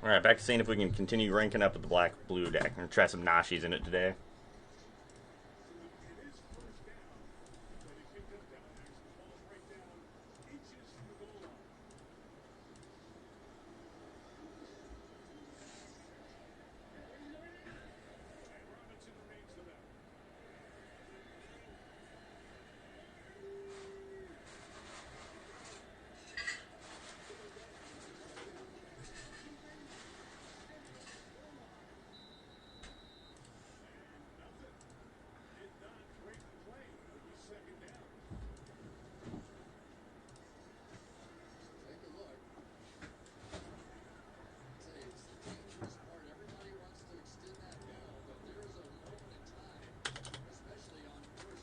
Alright, back to seeing if we can continue ranking up with the black-blue deck. I'm going to try some Nashis in it today.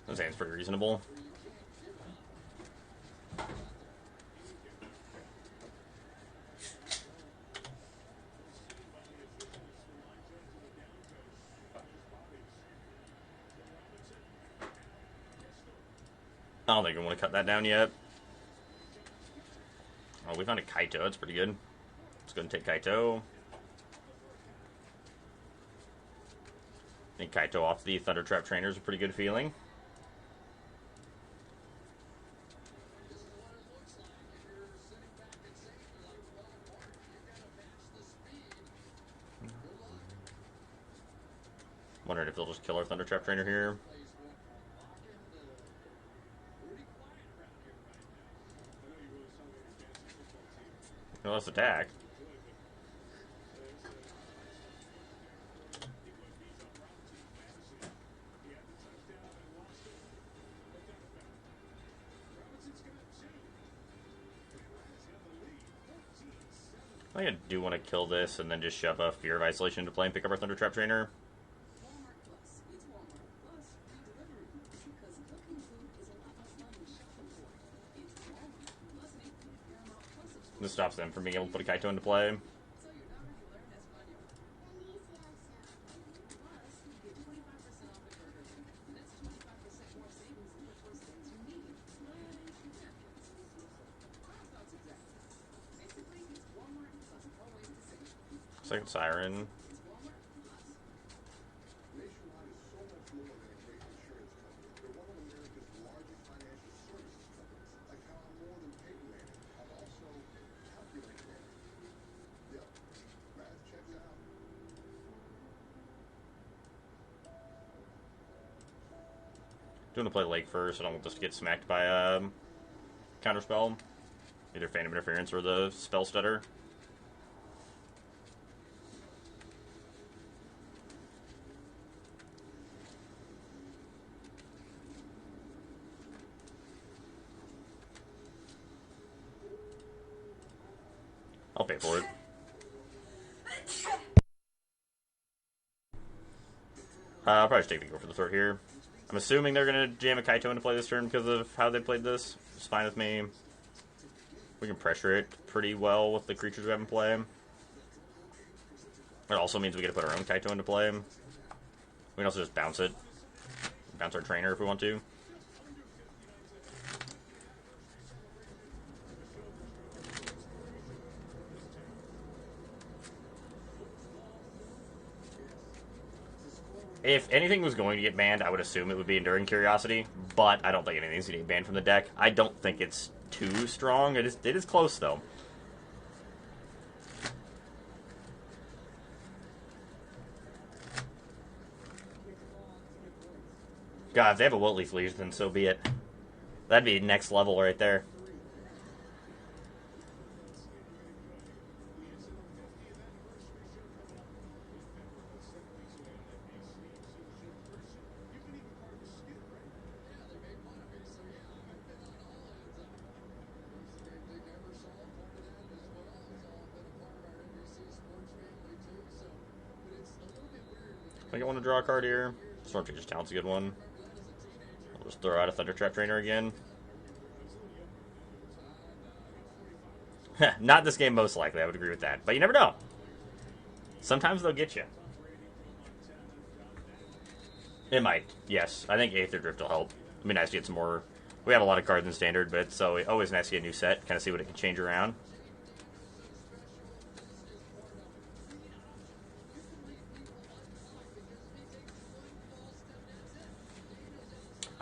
That seems pretty reasonable. I don't think I want to cut that down yet. Oh, we found a Kaito. That's pretty good. Let's go and take Kaito. I think Kaito off the Thunder Trap Trainer is a pretty good feeling. Wondering if they'll just kill our Thunder Trap Trainer here. No, let's attack. I do want to kill this and then just shove a Fear of Isolation into play and pick up our Thunder Trap Trainer. This stops them from being able to put a Kaito into play. Second Siren. Doing to play Lake first. I don't want this to get smacked by a counterspell. Either Phantom Interference or the Spell Stutter. I'll pay for it. I'll probably just take the Go for the Throat here. I'm assuming they're going to jam a Kaito into play this turn because of how they played this. It's fine with me. We can pressure it pretty well with the creatures we have in play. It also means we get to put our own Kaito into play. We can also just bounce it. Bounce our trainer if we want to. If anything was going to get banned, I would assume it would be Enduring Curiosity, but I don't think anything's going to get banned from the deck. I don't think it's too strong. It is close, though. God, if they have a Wilt Leaf Legion, then so be it. That'd be next level right there. I think I want to draw a card here. Storm Changer's Talent's a good one. I'll just throw out a Thunder Trap Trainer again. Not this game, most likely. I would agree with that. But you never know. Sometimes they'll get you. It might, yes. I think Aether Drift will help. It'd be nice to get some more. We have a lot of cards in Standard, but it's always nice to get a new set. Kind of see what it can change around.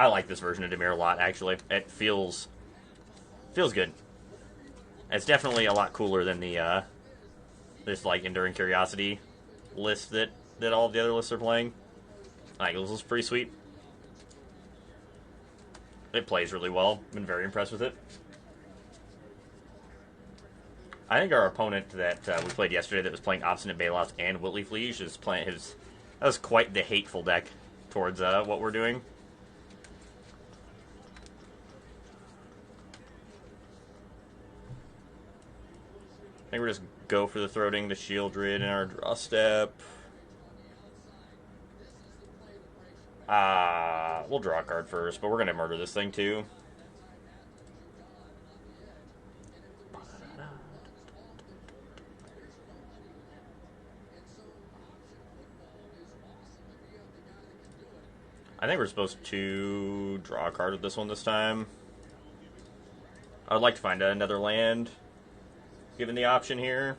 I like this version of Dimir a lot, actually. It feels good. It's definitely a lot cooler than the this like Enduring Curiosity list that all of the other lists are playing. Like, this is pretty sweet. It plays really well. Been very impressed with it. I think our opponent that we played yesterday that was playing Obstinate Baloth and Wittleaf Liege is playing his. That was quite the hateful deck towards what we're doing. I think we're just go for the Throating, the Shieldred, in our draw step. We'll draw a card first, but we're going to murder this thing too. I think we're supposed to draw a card with this one this time. I would like to find another land, given the option here.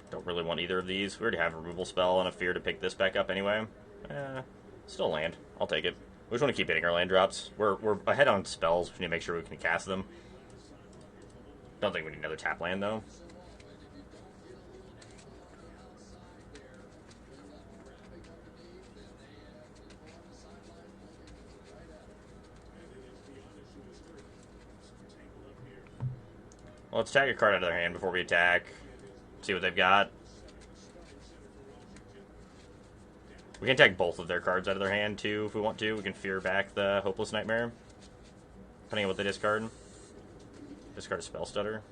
Don't really want either of these. We already have a removal spell and a fear to pick this back up anyway. Still land. I'll take it. We just want to keep hitting our land drops. We're ahead on spells. We need to make sure we can cast them. Don't think we need another tap land, though. Well, let's tag a card out of their hand before we attack. See what they've got. We can tag both of their cards out of their hand, too, if we want to. We can fear back the Hopeless Nightmare, depending on what they discard. Discard a Spell Stutter.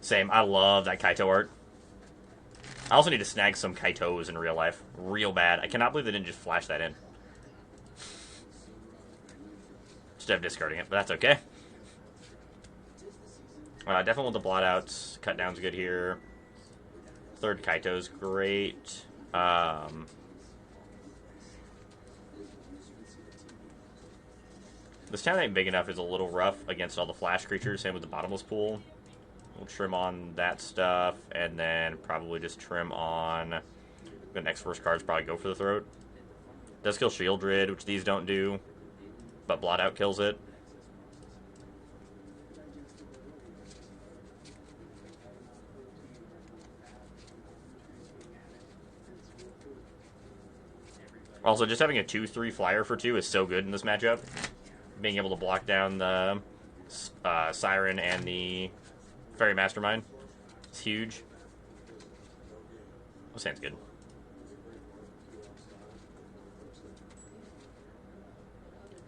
Same. I love that Kaito art. I also need to snag some Kaitos in real life. Real bad. I cannot believe they didn't just flash that in. Instead of discarding it, but that's okay. Definitely want the blot outs. Cut down's good here. Third Kaito's great. This town ain't big enough is a little rough against all the flash creatures. Same with the bottomless pool. We'll trim on that stuff, and then probably just trim on the next first cards. Probably go for the throat. Does kill Shieldred, which these don't do, but blot out kills it. Also, just having a 2/3 flyer for 2 is so good in this matchup. Being able to block down the Siren and the Fairy Mastermind. It's huge. That sounds good.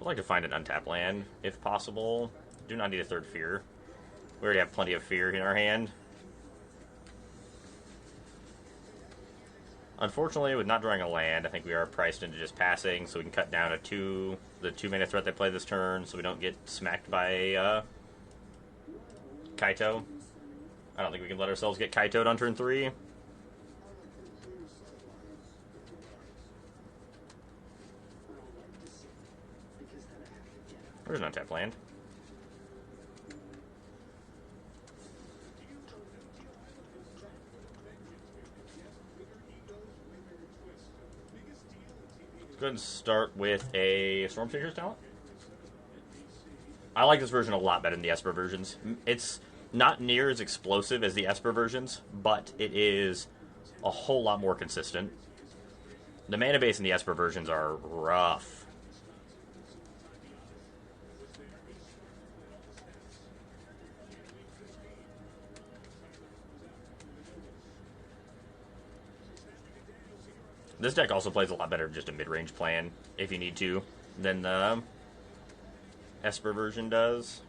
I'd like to find an untapped land, if possible. Do not need a third fear. We already have plenty of fear in our hand. Unfortunately, with not drawing a land, I think we are priced into just passing, so we can cut down the 2-mana threat they play this turn, so we don't get smacked by Kaito. I don't think we can let ourselves get Kaito'd on turn 3. Where's an untapped land? Let's go ahead and start with a Stormshaker's Talent. I like this version a lot better than the Esper versions. It's not near as explosive as the Esper versions, but it is a whole lot more consistent. The mana base in the Esper versions are rough. This deck also plays a lot better just a mid-range plan, if you need to, than the Esper version does.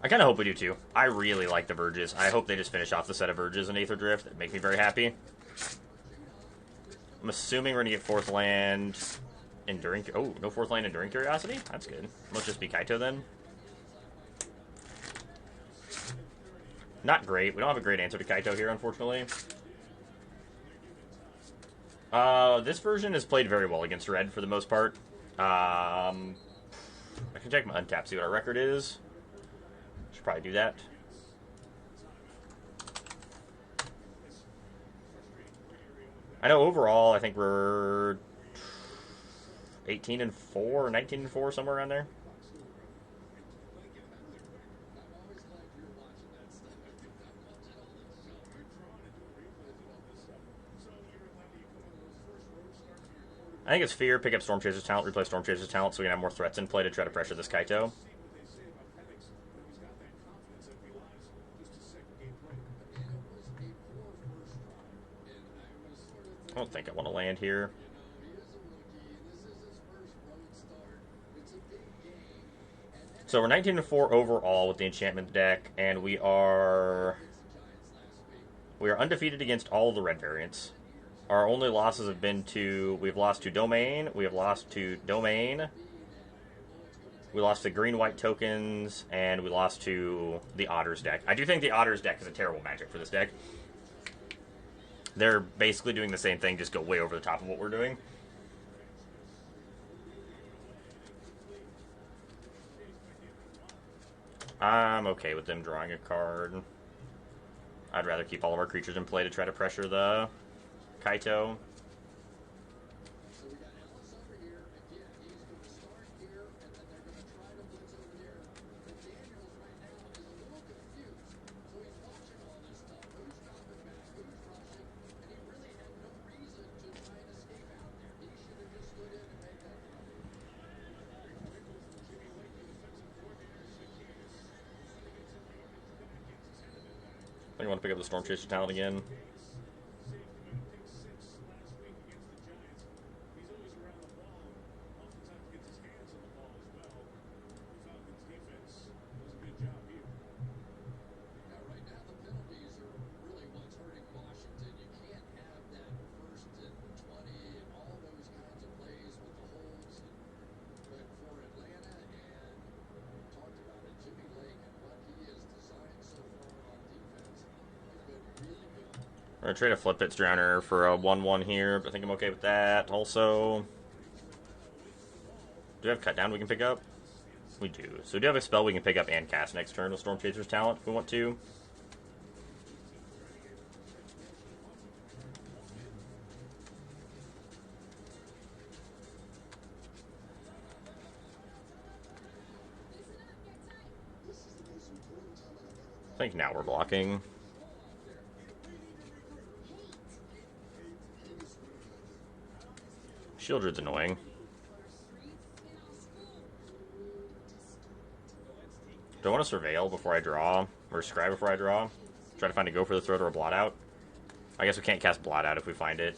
I kind of hope we do too. I really like the Verges. I hope they just finish off the set of Verges in Aether Drift. That make me very happy. I'm assuming we're going to get fourth land Enduring... Oh, no fourth land Enduring Curiosity? That's good. Must just be Kaito then. Not great. We don't have a great answer to Kaito here, unfortunately. This version is played very well against red for the most part. I can check my untap, see what our record is. Should probably do that. I know overall, I think we're 18-4 or 19-4, somewhere around there. I think it's Fear, pick up Storm Chaser's talent, replace Storm Chaser's talent so we can have more threats in play to try to pressure this Kaito. I don't think I want to land here. So we're 19-4 overall with the enchantment deck, and we are undefeated against all of the red variants. Our only losses have been to... We've lost to Domain. We have lost to Domain. We lost to green-white tokens. And we lost to the Otters deck. I do think the Otters deck is a terrible matchup for this deck. They're basically doing the same thing, just go way over the top of what we're doing. I'm okay with them drawing a card. I'd rather keep all of our creatures in play to try to pressure the Kaito. I think I want to pick up the Storm Chaser talent again. We're going to trade a Flip It's Drowner for a 1-1 here, but I think I'm okay with that. Also, do we have Cut Down we can pick up? We do. So we do have a spell we can pick up and cast next turn with Storm Chaser's talent if we want to. I think now we're blocking. Shieldred's annoying. Do I want to Surveil before I draw? Or Scry before I draw? Try to find a Go for the Throat or a Blot Out? I guess we can't cast Blot Out if we find it.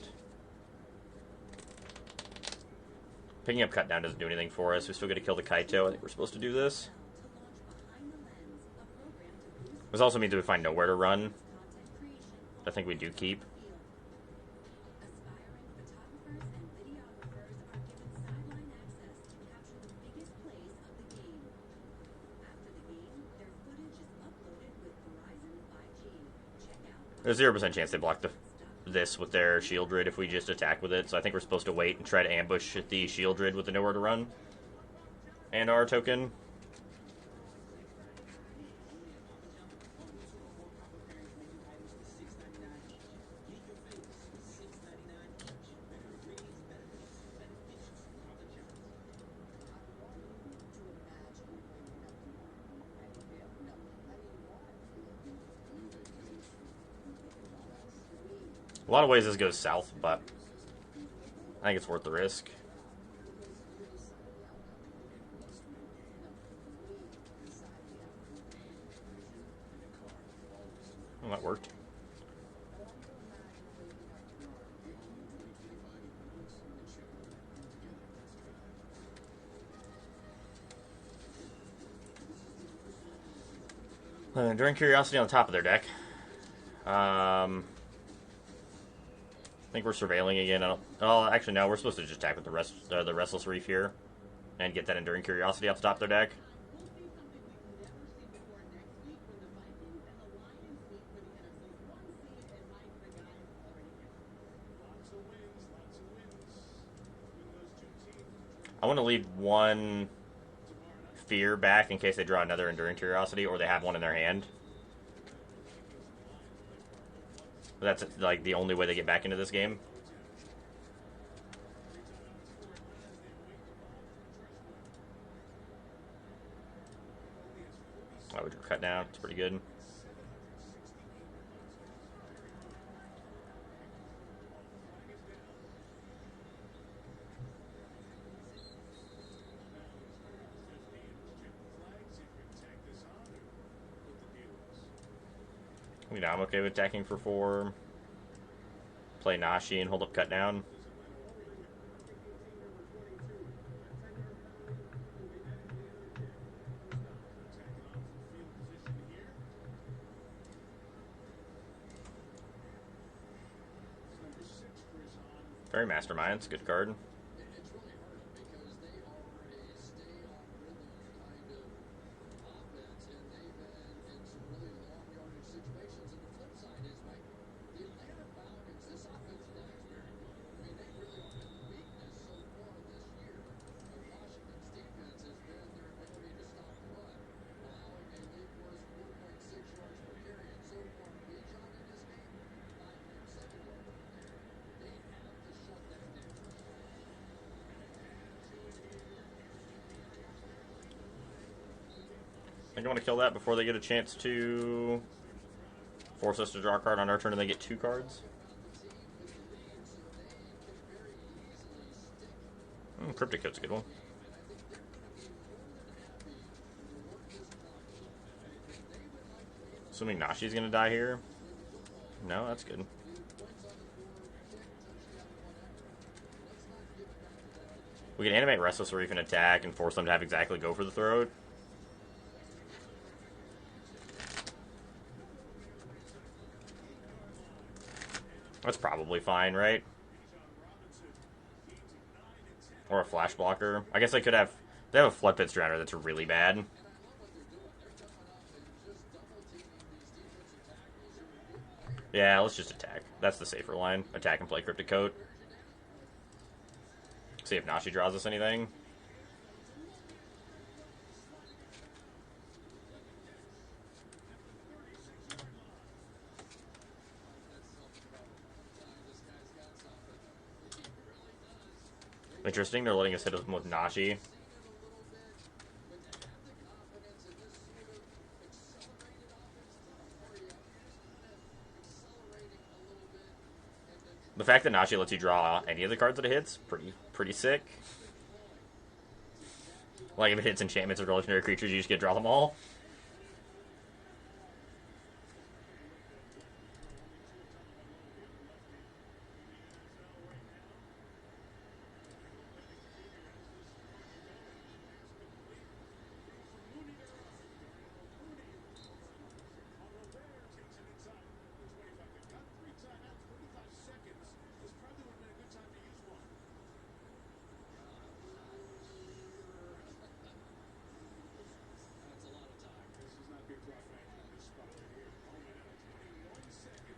Picking up Cut Down doesn't do anything for us. We still get to kill the Kaito. I think we're supposed to do this. This also means that we find nowhere to run. I think we do keep. There's 0% chance they block this with their Shieldred if we just attack with it, so I think we're supposed to wait and try to ambush the Shieldred with the nowhere to run. And our token. A lot of ways this goes south, but I think it's worth the risk. Well, that worked. During Curiosity on the top of their deck. I think we're surveilling again. Oh, actually, no. We're supposed to just attack with the Restless Reef here and get that Enduring Curiosity off the top of their deck. I want to leave one Fear back in case they draw another Enduring Curiosity or they have one in their hand. That's like the only way they get back into this game. Oh, we drew cut down. It's pretty good. You know, I'm okay with attacking for 4. Play Nashi and hold up cut down. Very Masterminds, good card. I think I want to kill that before they get a chance to force us to draw a card on our turn and they get 2 cards. Cryptic Coat's a good one. Assuming Nashi's going to die here. No, that's good. We can animate Restless Reef and attack and force them to have exactly go for the throat. That's probably fine, right? Or a Flash Blocker. I guess they could have... They have a Flood Pit Surrounder that's really bad. Yeah, let's just attack. That's the safer line. Attack and play Cryptic Coat. See if Nashi draws us anything. Interesting, they're letting us hit them with Nashi. The fact that Nashi lets you draw any of the cards that it hits, pretty sick. Like if it hits enchantments or legendary creatures, you just get to draw them all.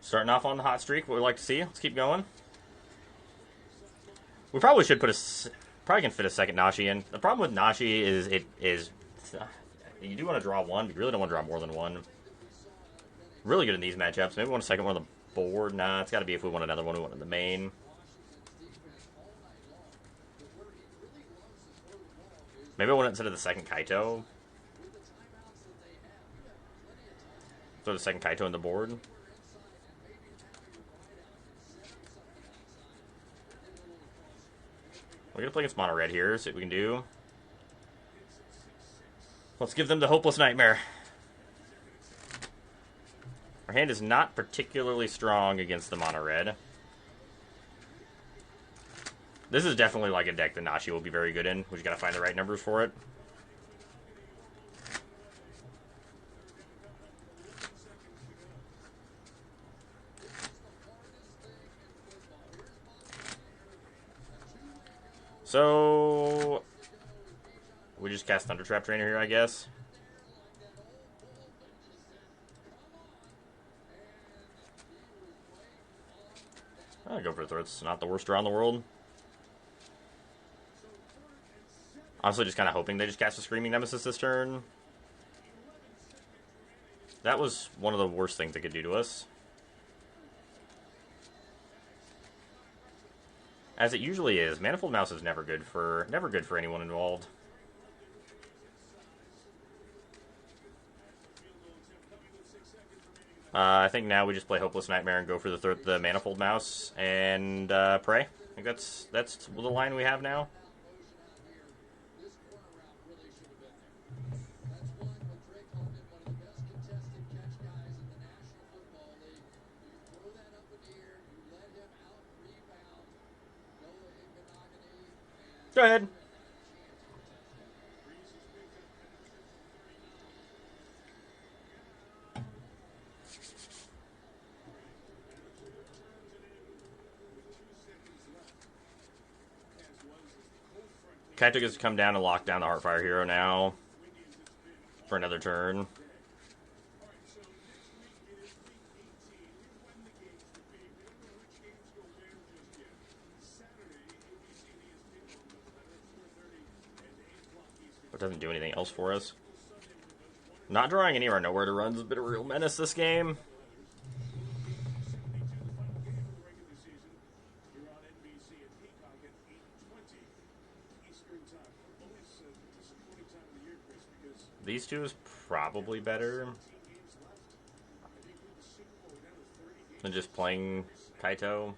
Starting off on the hot streak, what we like to see. Let's keep going. We probably should probably can fit a second Nashi in. The problem with Nashi is you do want to draw one, but you really don't want to draw more than one. Really good in these matchups. Maybe we want a second one on the board. Nah, it's got to be if we want another one, we want in the main. Maybe I want it instead of the second Kaito. Throw the second Kaito on the board. We're going to play against Mono Red here, see what we can do. Let's give them the Hopeless Nightmare. Our hand is not particularly strong against the Mono Red. This is definitely like a deck that Nashi will be very good in. We just got to find the right numbers for it. So we just cast Thunder Trap Trainer here, I guess. I'll go for the throat. It's not the worst draw in the world. Honestly, just kind of hoping they just cast a Screaming Nemesis this turn. That was one of the worst things they could do to us. As it usually is, Manifold Mouse is never good for anyone involved. I think now we just play Hopeless Nightmare and go for the Manifold Mouse and pray. I think that's the line we have now. Go ahead. Kaito gets to come down and lock down the Heartfire Hero now for another turn. But doesn't do anything else for us. Not drawing any of our nowhere to runs has been a real menace this game. These two is probably better than just playing Kaito.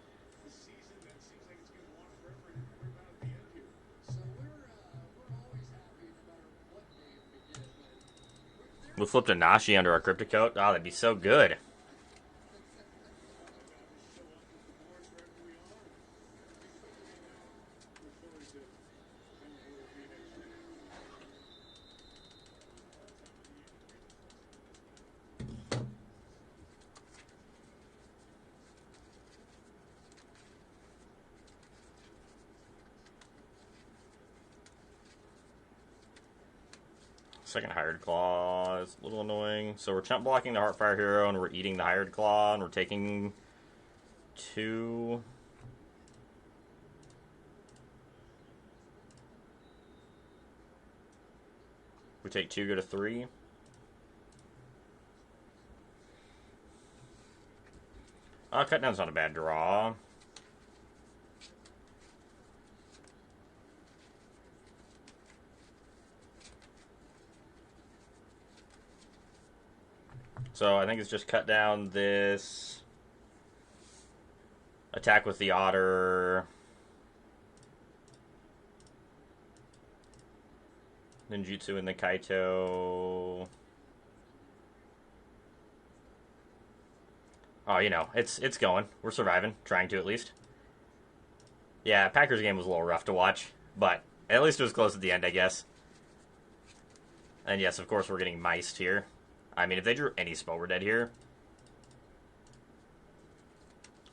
We'll flip to Nashi under our Cryptic Coat. Oh, that'd be so good. Second Hired Claw is a little annoying. So we're chump blocking the Heartfire Hero and we're eating the Hired Claw and we're taking 2. We take 2, go to 3. Cut down's not a bad draw. So I think it's just cut down this, attack with the Otter, ninjutsu in the Kaito. Oh, you know, it's going. We're surviving, trying to at least. Yeah, Packers game was a little rough to watch, but at least it was close at the end, I guess. And yes, of course, we're getting miced here. I mean, if they drew any spell, we're dead here.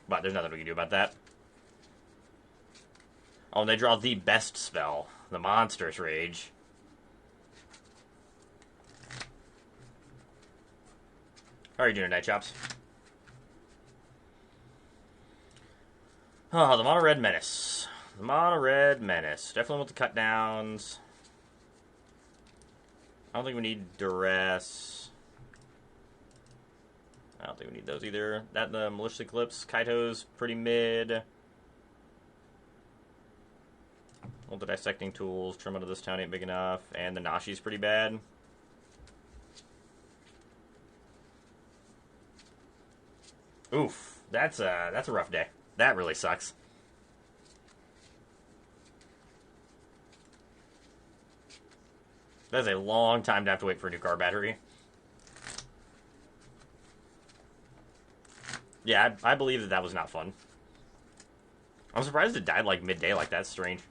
But there's nothing we can do about that. Oh, and they draw the best spell, the Monstrous Rage. How are you doing tonight, Chops? Oh, the Mono Red Menace. The Mono Red Menace. Definitely want the cut downs. I don't think we need Duress. I don't think we need those either. That the Malicious Eclipse, Kaito's pretty mid. Well, the Dissecting Tools, Trim out of this town ain't big enough, and the Nashi's pretty bad. Oof, that's a rough day. That really sucks. That is a long time to have to wait for a new car battery. Yeah, I believe that was not fun. I'm surprised it died like midday like that. That's strange.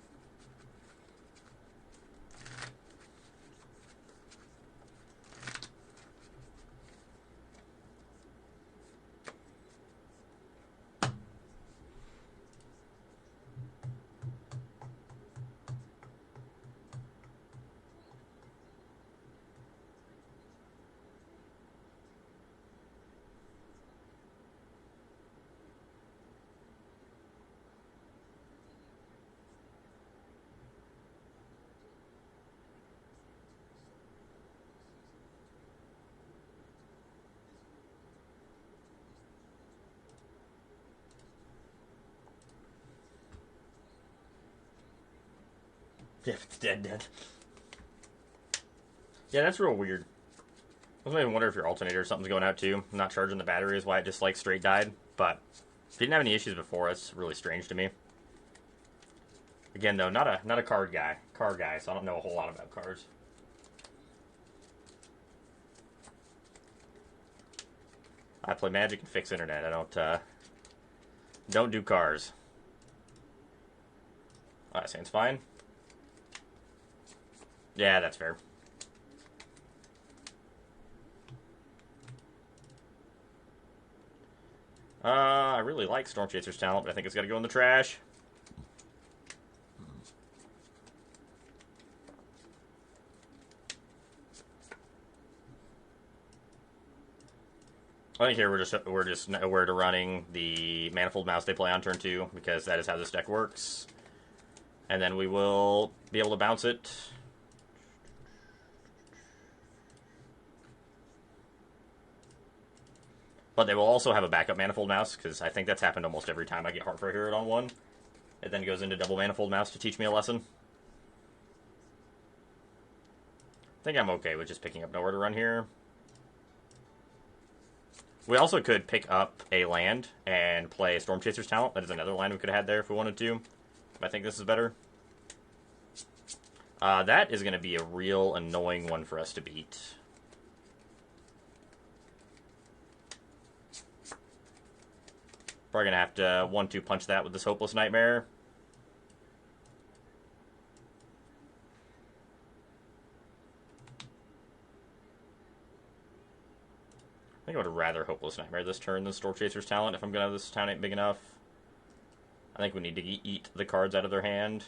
Yeah, it's dead. Yeah, that's real weird. I was even wondering if your alternator or something's going out too. Not charging the battery is why it just like straight died. But if you didn't have any issues before, it's really strange to me. Again, though, not a card guy, so I don't know a whole lot about cards. I play Magic and fix internet. I don't do cars. That seems fine. Yeah, that's fair. I really like Storm Chaser's talent, but I think it's got to go in the trash. I think here we're just nowhere to running the Manifold Mouse they play on turn 2 because that is how this deck works, and then we will be able to bounce it. But they will also have a backup Manifold Mouse, because I think that's happened almost every time I get Heart for Hero on one. It then goes into double Manifold Mouse to teach me a lesson. I think I'm okay with just picking up Nowhere to Run here. We also could pick up a land and play Storm Chaser's Talent. That is another land we could have had there if we wanted to. I think this is better. That is going to be a real annoying one for us to beat. Probably going to have to 1-2 punch that with this Hopeless Nightmare. I think I would rather Hopeless Nightmare this turn than Storm Chaser's Talent if I'm going to have this town ain't big enough. I think we need to eat the cards out of their hand.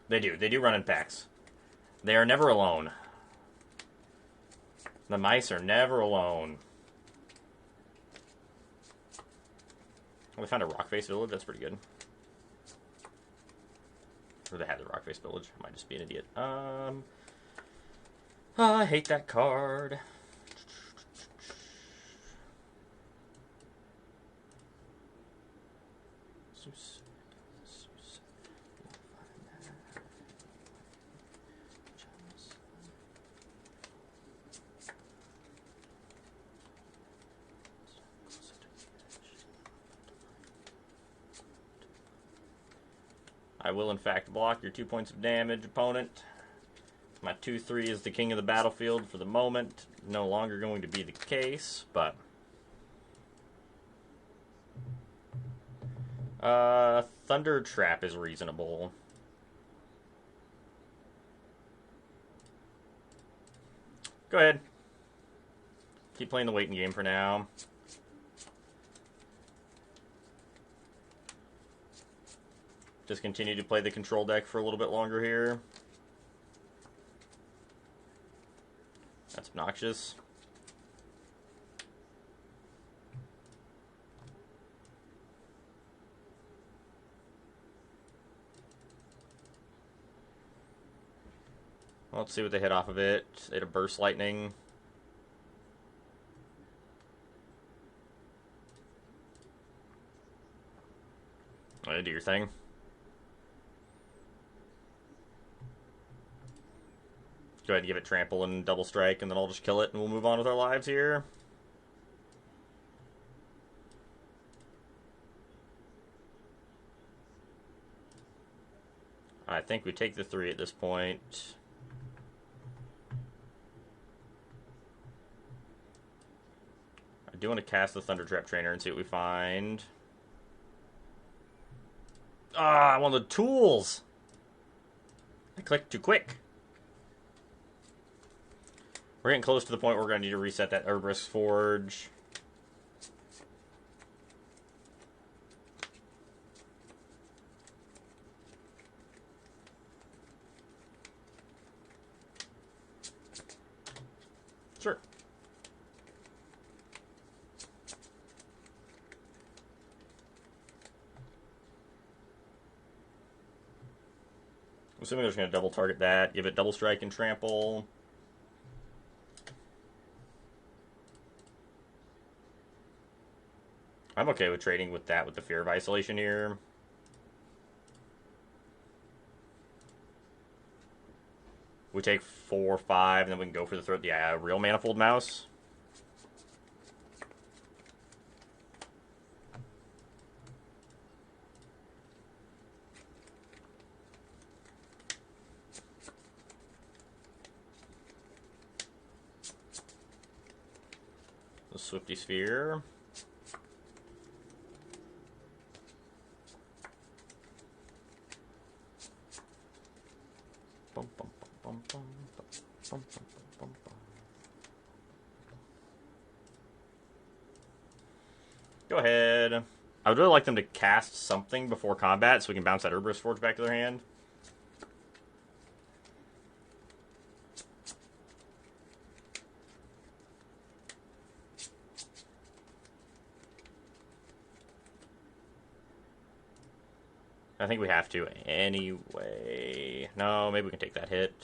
They do run in packs. They are never alone. The mice are never alone. Oh, we found a Rockface Village. That's pretty good. Or they had the Rockface Village. I might just be an idiot. I hate that card. I will, in fact, block your 2 points of damage, opponent. My 2/3 is the king of the battlefield for the moment. No longer going to be the case, but... Thunder Trap is reasonable. Go ahead. Keep playing the waiting game for now. Just continue to play the control deck for a little bit longer here. That's obnoxious. Well, let's see what they hit off of it. They had a Burst Lightning. Oh, do your thing. Go ahead and give it Trample and Double Strike, and then I'll just kill it, and we'll move on with our lives here. I think we take the 3 at this point. I do want to cast the Thunder Trap Trainer and see what we find. Ah, I want the tools! I clicked too quick. We're getting close to the point where we're going to need to reset that Herbrus Forge. Sure. I'm assuming they're just going to double target that, give it Double Strike and Trample. I'm okay with trading with that with the Fear of Isolation here. We take 4 or 5, and then we can go for the throat. Yeah, real Manifold Mouse. The Swifty Sphere. Bum, bum, bum, bum, bum, bum, bum, bum, bum. Go ahead. I would really like them to cast something before combat so we can bounce that Herberus Forge back to their hand. I think we have to anyway. No, maybe we can take that hit.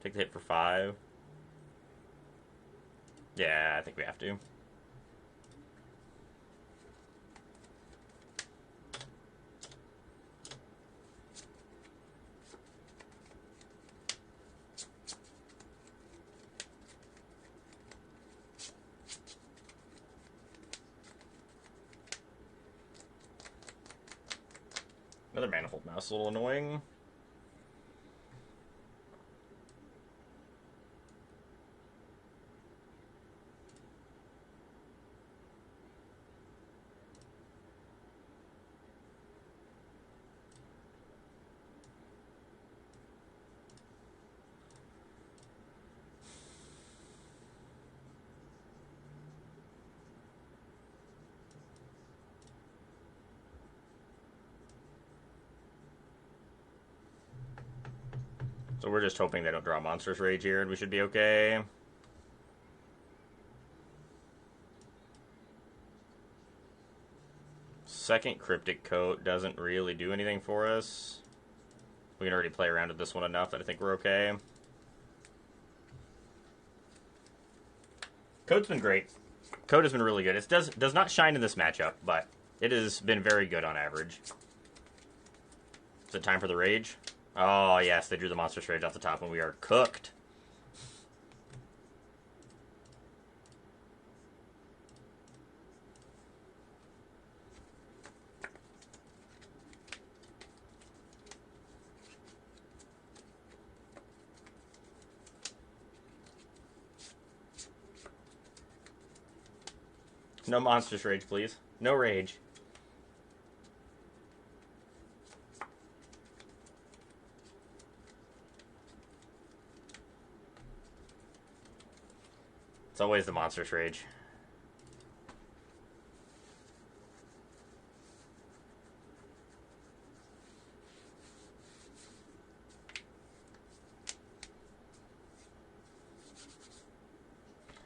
Take the hit for 5. Yeah, I think we have to. Another Manifold Mouse, a little annoying. So we're just hoping they don't draw Monstrous Rage here, and we should be okay. Second Cryptic Coat doesn't really do anything for us. We can already play around with this one enough that I think we're okay. Coat's been great. Coat has been really good. It does not shine in this matchup, but it has been very good on average. Is it time for the Rage? Oh, yes, they drew the Monstrous Rage off the top, and we are cooked. No Monstrous Rage, please. No Rage. It's always the Monstrous Rage.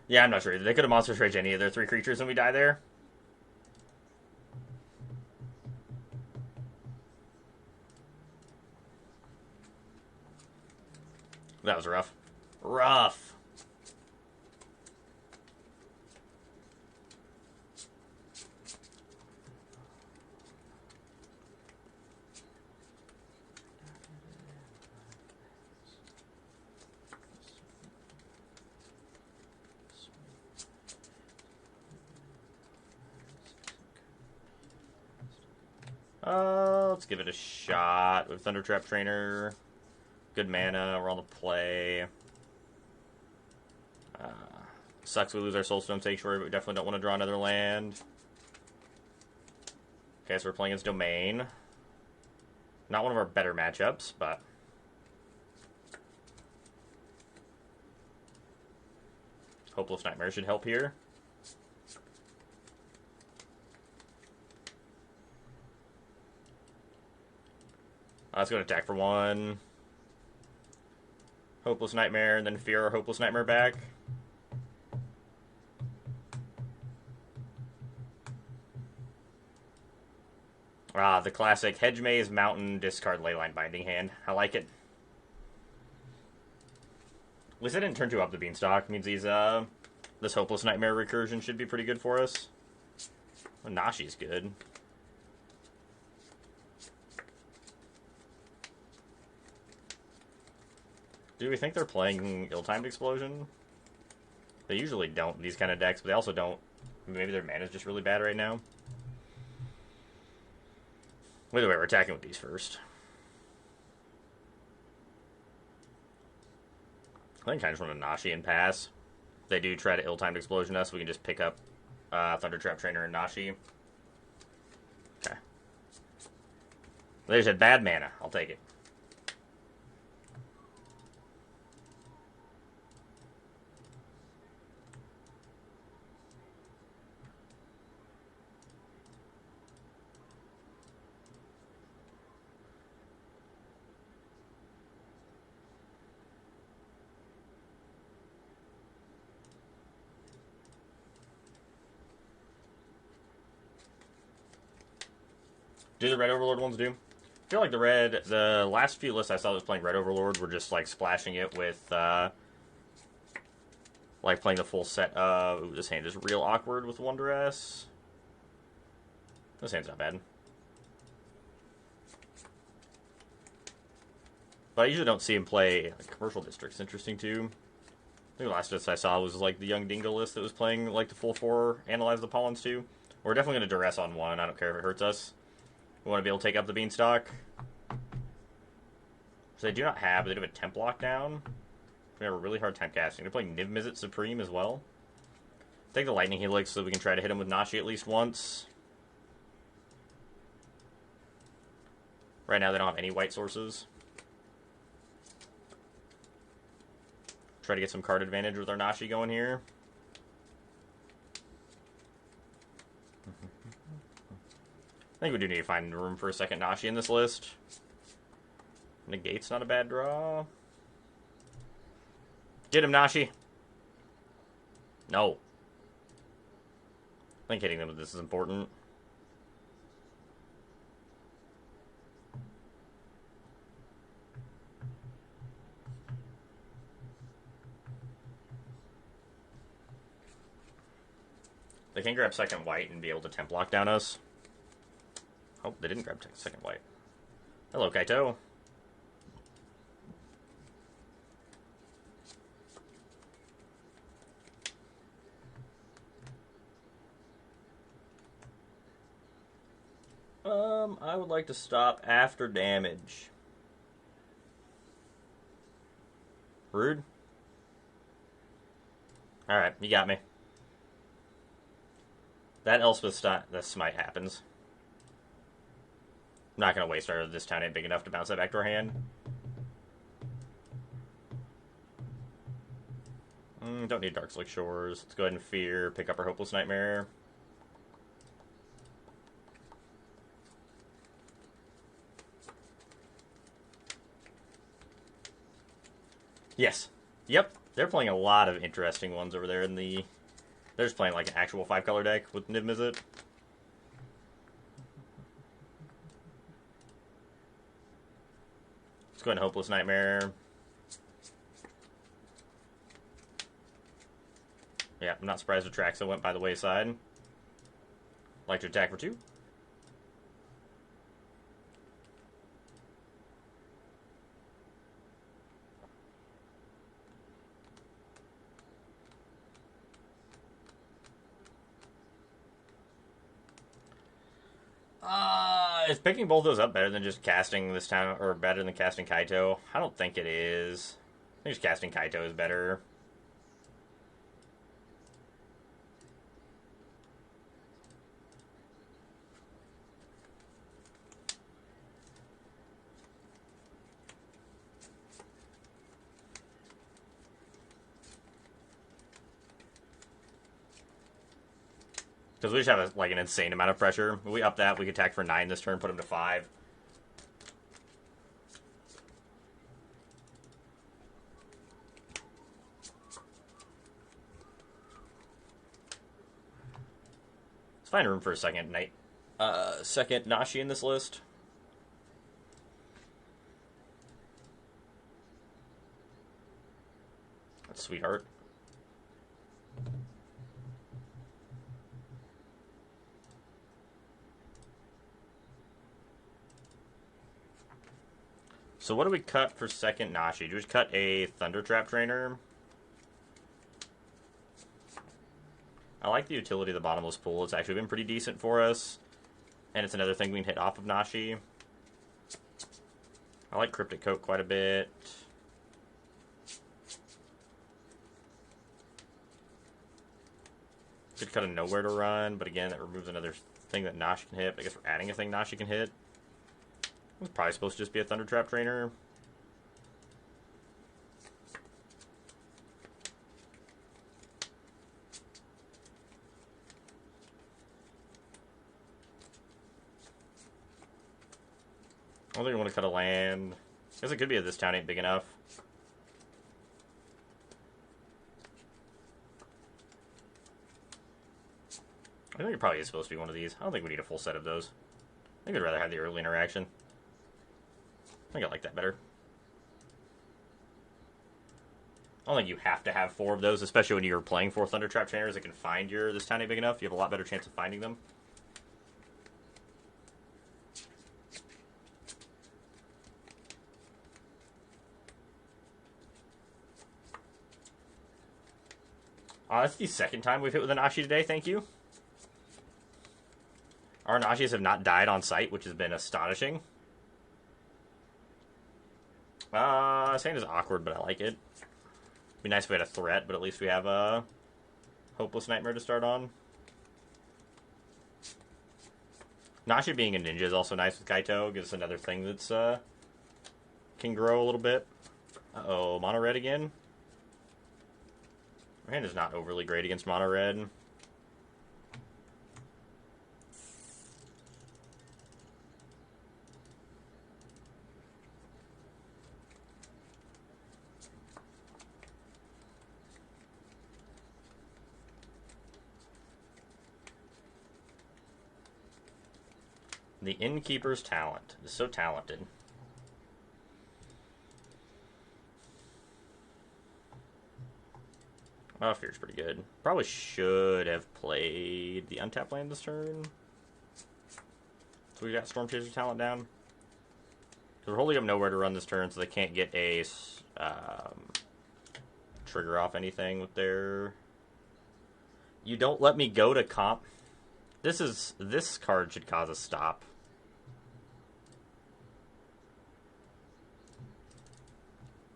Yeah, I'm not sure. They could have Monstrous Rage any of their 3 creatures and we die there. That was rough. Rough. Let's give it a shot with Thunder Trap Trainer. Good mana, we're on the play. Sucks we lose our Soulstone Sanctuary, but we definitely don't want to draw another land. Okay, so we're playing as Domain. Not one of our better matchups, but... Hopeless Nightmare should help here. Let's go to attack for 1. Hopeless Nightmare, and then Fear or Hopeless Nightmare back. The classic Hedge Maze, Mountain, discard Leyline Binding hand. I like it. At least I didn't turn 2 up the Beanstalk. Means he's This Hopeless Nightmare recursion should be pretty good for us. Well, Nashi's good. Do we think they're playing Ill-Timed Explosion? They usually don't in these kind of decks, but they also don't. Maybe their mana's just really bad right now. Either way, we're attacking with these first. I think I just want to Nashi and pass. If they do try to Ill-Timed Explosion us, we can just pick up Thunder Trap Trainer and Nashi. Okay. They just had bad mana. I'll take it. Do the Red Overlord ones do? I feel like the last few lists I saw that was playing Red Overlord were just like splashing it with, like playing the full set of. Ooh, this hand is real awkward with Wondrous. This hand's not bad. But I usually don't see him play like, Commercial Districts. Interesting too. I think the last list I saw was like the Young Dingo list that was playing like the full 4 Analyze the Pollens too. We're definitely going to duress on one. I don't care if it hurts us. We want to be able to take up the Beanstalk. So they do not have, but they do have a Temp Lockdown. We have a really hard time casting. They're playing Niv-Mizzet Supreme as well. Take the Lightning Helix so we can try to hit him with Nashi at least once. Right now they don't have any white sources. Try to get some card advantage with our Nashi going here. I think we do need to find room for a second Nashi in this list. Negate's not a bad draw. Get him, Nashi. No. I think hitting them with this is important. They can grab second white and be able to temp lock down us. Oh, they didn't grab second white. Hello, Kaito. I would like to stop after damage. Rude. Alright, you got me. That Elspeth Smite happens. I'm not going to waste our this town ain't big enough to bounce that back to our hand. Don't need Dark Slick Shores. Let's go ahead and Fear, pick up our Hopeless Nightmare. Yes. Yep. They're playing a lot of interesting ones over there in the... They're just playing like an actual 5-color deck with Niv-Mizzet. Let's go ahead and Hopeless Nightmare. Yeah, I'm not surprised Atraxa went by the wayside. Like to attack for 2. Is picking both those up better than just casting this town, or better than casting Kaito? I don't think it is. I think just casting Kaito is better. Because we just have like an insane amount of pressure. If we up that, we could attack for 9 this turn, put him to 5. Let's find room for a second second Nashi in this list. That's Sweetheart. So what do we cut for second Nashi? Do we just cut a Thunder Trap Trainer? I like the utility of the Bottomless Pool. It's actually been pretty decent for us. And it's another thing we can hit off of Nashi. I like Cryptic Coat quite a bit. Could cut a Nowhere to Run, but again, that removes another thing that Nashi can hit. I guess we're adding a thing Nashi can hit. It's probably supposed to just be a Thunder Trap Trainer. I don't think we want to cut a land. I guess it could be that this town ain't big enough. I think it probably is supposed to be one of these. I don't think we need a full set of those. I think I'd rather have the early interaction. I think I like that better. I don't think you have to have 4 of those, especially when you're playing 4 Thunder Trap Trainers that can find this town ain't big enough. You have a lot better chance of finding them. That's the second time we've hit with a Nashi today, thank you. Our Nashis have not died on sight, which has been astonishing. Sand is awkward, but I like it. Be nice if we had a threat, but at least we have a Hopeless Nightmare to start on. Nashi being a ninja is also nice with Kaito. Gives us another thing that's can grow a little bit. Uh-oh, mono red again. My hand is not overly great against mono red. The Innkeeper's talent is so talented. Oh, Fear's pretty good. Probably should have played the untapped land this turn. So we got Storm Chaser talent down. Because we're holding up Nowhere to Run this turn, so they can't get a trigger off anything with their... You don't let me go to comp. This card should cause a stop.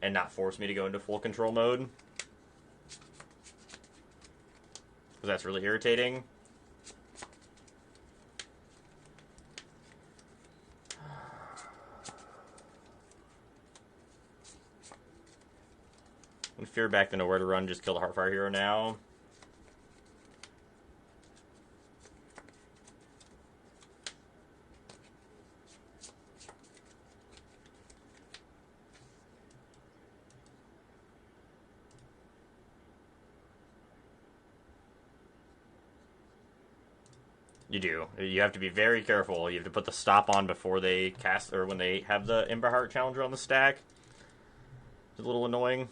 And not force me to go into full control mode. Because that's really irritating. And Fear back to Nowhere to Run, just kill the Heartfire Hero now. You do. You have to be very careful. You have to put the stop on before they cast, or when they have the Ember Heart Challenger on the stack. It's a little annoying.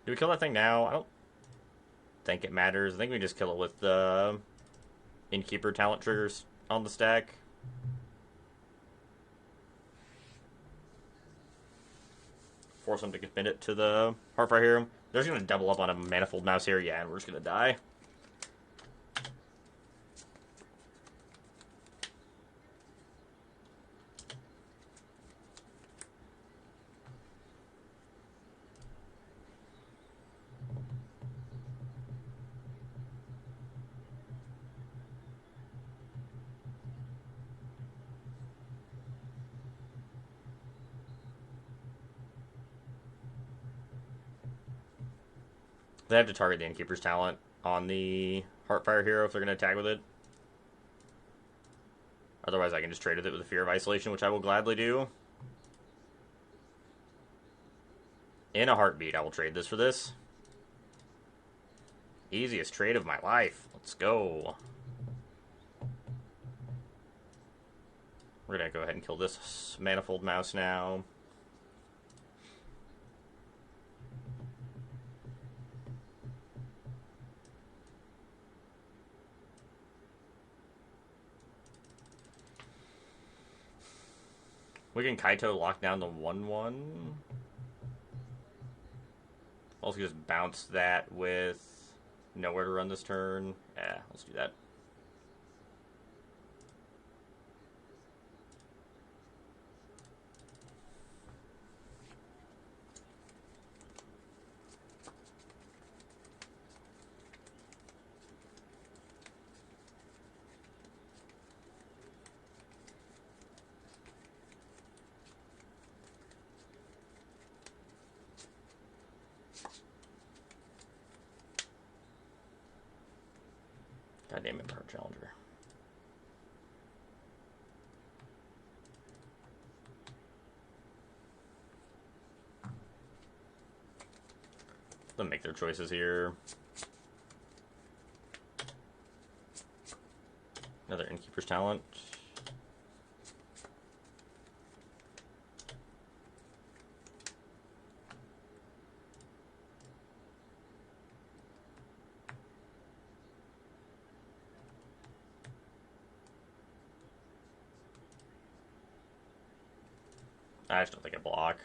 Do we kill that thing now? I don't think it matters. I think we just kill it with the Innkeeper talent triggers on the stack. Force them to commit it to the Heartfire Hero. They're just going to double up on a Manifold Mouse here. Yeah, and we're just going to die. They have to target the Innkeeper's talent on the Heartfire Hero if they're going to attack with it. Otherwise, I can just trade with it with a Fear of Isolation, which I will gladly do. In a heartbeat, I will trade this for this. Easiest trade of my life. Let's go. We're going to go ahead and kill this Manifold Mouse now. We can Kaito lock down the 1/1. Also just bounce that with nowhere to run this turn. Yeah, let's do that. God damn it, Power Challenger. Let them make their choices here. Another Innkeeper's Talent. I just don't think I block.